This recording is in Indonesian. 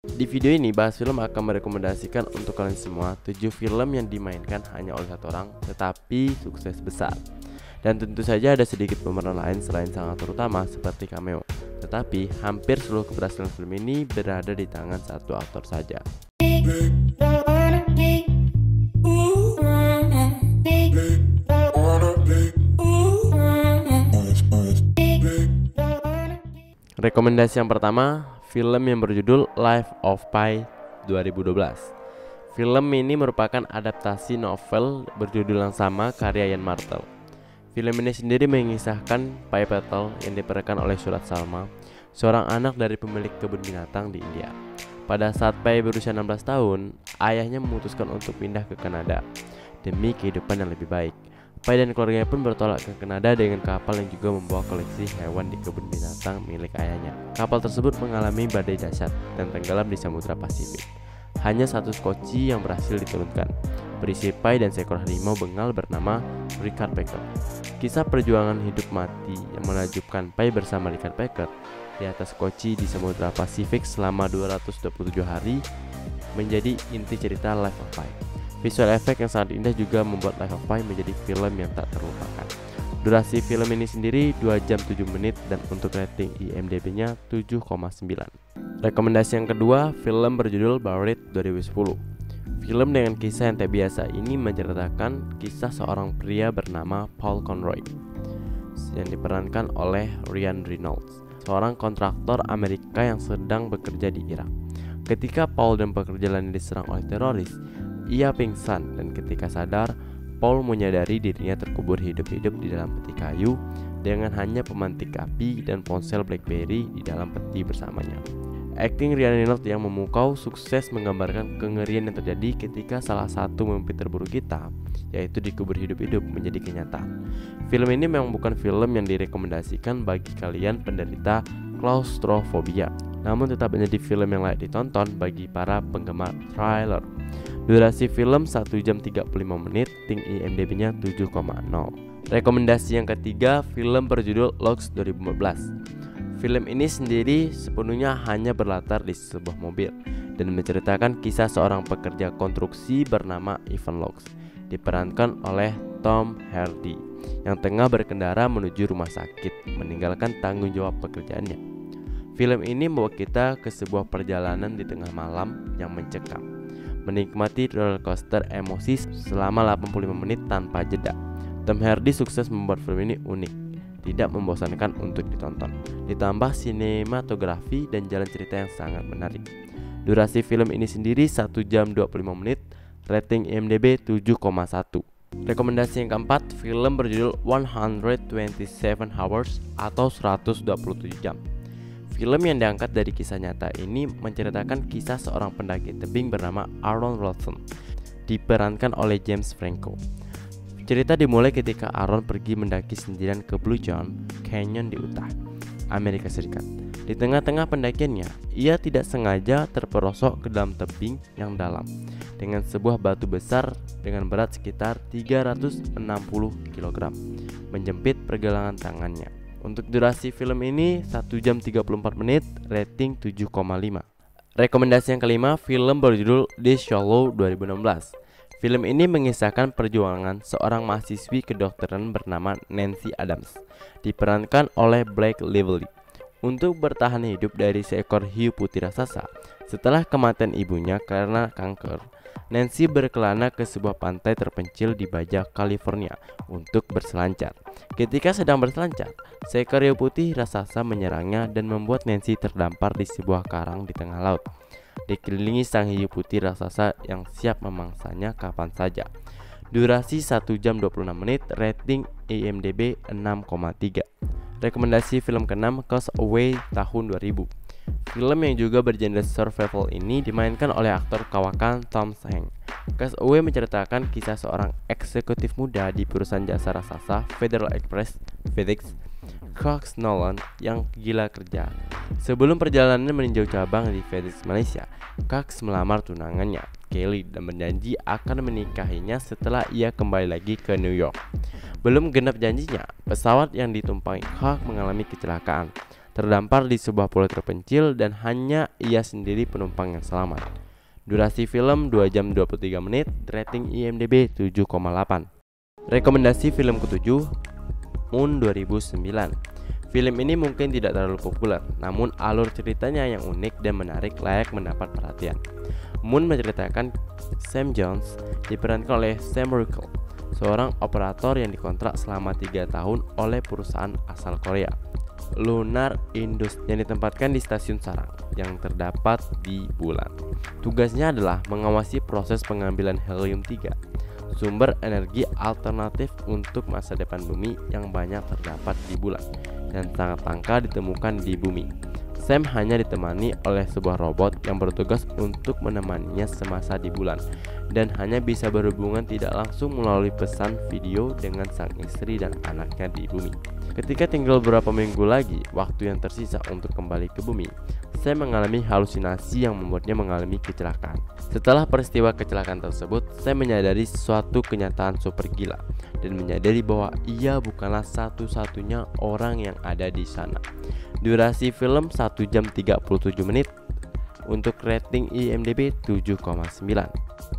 Di video ini Bahas Film akan merekomendasikan untuk kalian semua 7 film yang dimainkan hanya oleh satu orang tetapi sukses besar. Dan tentu saja ada sedikit pemeran lain selain sangat terutama seperti cameo. Tetapi hampir seluruh keberhasilan film ini berada di tangan satu aktor saja. Rekomendasi yang pertama, film yang berjudul Life of Pi 2012. Film ini merupakan adaptasi novel berjudul yang sama karya Ian Martel. Film ini sendiri mengisahkan Pi Patel yang diperankan oleh Surat Salma, seorang anak dari pemilik kebun binatang di India. Pada saat Pi berusia 16 tahun, ayahnya memutuskan untuk pindah ke Kanada demi kehidupan yang lebih baik. Pi dan keluarganya pun bertolak ke Kanada dengan kapal yang juga membawa koleksi hewan di kebun binatang milik ayahnya. Kapal tersebut mengalami badai dahsyat dan tenggelam di Samudra Pasifik. Hanya satu skoci yang berhasil diturunkan, berisi Pi dan seekor harimau Bengal bernama Richard Baker. Kisah perjuangan hidup mati yang menakjubkan Pi bersama Richard Baker di atas skoci di Samudra Pasifik selama 227 hari menjadi inti cerita Life of Pi. Visual effect yang sangat indah juga membuat Life of Pi menjadi film yang tak terlupakan. Durasi film ini sendiri 2 jam 7 menit dan untuk rating IMDb-nya 7,9. Rekomendasi yang kedua, film berjudul Buried 2010. Film dengan kisah yang tak biasa ini menceritakan kisah seorang pria bernama Paul Conroy yang diperankan oleh Ryan Reynolds, seorang kontraktor Amerika yang sedang bekerja di Irak. Ketika Paul dan pekerja lain diserang oleh teroris, ia pingsan dan ketika sadar, Paul menyadari dirinya terkubur hidup-hidup di dalam peti kayu dengan hanya pemantik api dan ponsel BlackBerry di dalam peti bersamanya. Akting Ryan Reynolds yang memukau sukses menggambarkan kengerian yang terjadi ketika salah satu mimpi terburuk kita, yaitu dikubur hidup-hidup, menjadi kenyataan. Film ini memang bukan film yang direkomendasikan bagi kalian penderita klaustrofobia, namun tetap menjadi film yang layak ditonton bagi para penggemar thriller. Durasi film 1 jam 35 menit, rating IMDb-nya 7,0. Rekomendasi yang ketiga, film berjudul Logs 2015. Film ini sendiri sepenuhnya hanya berlatar di sebuah mobil dan menceritakan kisah seorang pekerja konstruksi bernama Ivan Logs, diperankan oleh Tom Hardy, yang tengah berkendara menuju rumah sakit, meninggalkan tanggung jawab pekerjaannya. Film ini membawa kita ke sebuah perjalanan di tengah malam yang mencekam, menikmati roller coaster emosi selama 85 menit tanpa jeda. Tom Hardy sukses membuat film ini unik, tidak membosankan untuk ditonton, ditambah sinematografi dan jalan cerita yang sangat menarik. Durasi film ini sendiri 1 jam 25 menit, rating IMDb 7,1. Rekomendasi yang keempat, film berjudul 127 Hours atau 127 jam. Film yang diangkat dari kisah nyata ini menceritakan kisah seorang pendaki tebing bernama Aaron Wilson, diperankan oleh James Franco. Cerita dimulai ketika Aaron pergi mendaki sendirian ke Blue John Canyon di Utah, Amerika Serikat. Di tengah-tengah pendakiannya, ia tidak sengaja terperosok ke dalam tebing yang dalam dengan sebuah batu besar dengan berat sekitar 360 kg menjepit pergelangan tangannya. Untuk durasi film ini 1 jam 34 menit, rating 7,5. Rekomendasi yang kelima, film berjudul The Shallow 2016. Film ini mengisahkan perjuangan seorang mahasiswi kedokteran bernama Nancy Adams, diperankan oleh Blake Lively, untuk bertahan hidup dari seekor hiu putih raksasa. Setelah kematian ibunya karena kanker, Nancy berkelana ke sebuah pantai terpencil di Baja California untuk berselancar. Ketika sedang berselancar, seekor hiu putih raksasa menyerangnya dan membuat Nancy terdampar di sebuah karang di tengah laut, dikelilingi sang hiu putih raksasa yang siap memangsanya kapan saja. Durasi 1 jam 26 menit, rating IMDb 6,3. Rekomendasi film ke-6, Castaway tahun 2000. Film yang juga bergenre survival ini dimainkan oleh aktor kawakan Tom Hanks. Castaway menceritakan kisah seorang eksekutif muda di perusahaan jasa raksasa Federal Express (FedEx), Cox Nolan, yang gila kerja. Sebelum perjalanan meninjau cabang di FedEx Malaysia, Cox melamar tunangannya, Kelly, dan berjanji akan menikahinya setelah ia kembali lagi ke New York. Belum genap janjinya, pesawat yang ditumpangi Cox mengalami kecelakaan. terdampar di sebuah pulau terpencil dan hanya ia sendiri penumpang yang selamat. Durasi film 2 jam 23 menit, rating IMDb 7,8. Rekomendasi film ketujuh, Moon 2009. Film ini mungkin tidak terlalu populer, namun alur ceritanya yang unik dan menarik layak mendapat perhatian. Moon menceritakan Sam Jones diperankan oleh Sam Rockwell, seorang operator yang dikontrak selama 3 tahun oleh perusahaan asal Korea, Lunar Industries, yang ditempatkan di stasiun Sarang yang terdapat di bulan. Tugasnya adalah mengawasi proses pengambilan helium-3, sumber energi alternatif untuk masa depan bumi yang banyak terdapat di bulan dan sangat langka ditemukan di bumi. Sam hanya ditemani oleh sebuah robot yang bertugas untuk menemaninya semasa di bulan dan hanya bisa berhubungan tidak langsung melalui pesan video dengan sang istri dan anaknya di bumi. Ketika tinggal beberapa minggu lagi waktu yang tersisa untuk kembali ke bumi, Sam mengalami halusinasi yang membuatnya mengalami kecelakaan. Setelah peristiwa kecelakaan tersebut, Sam menyadari suatu kenyataan super gila dan menyadari bahwa ia bukanlah satu-satunya orang yang ada di sana. Durasi film 1 jam 37 menit. Untuk rating IMDb 7,9.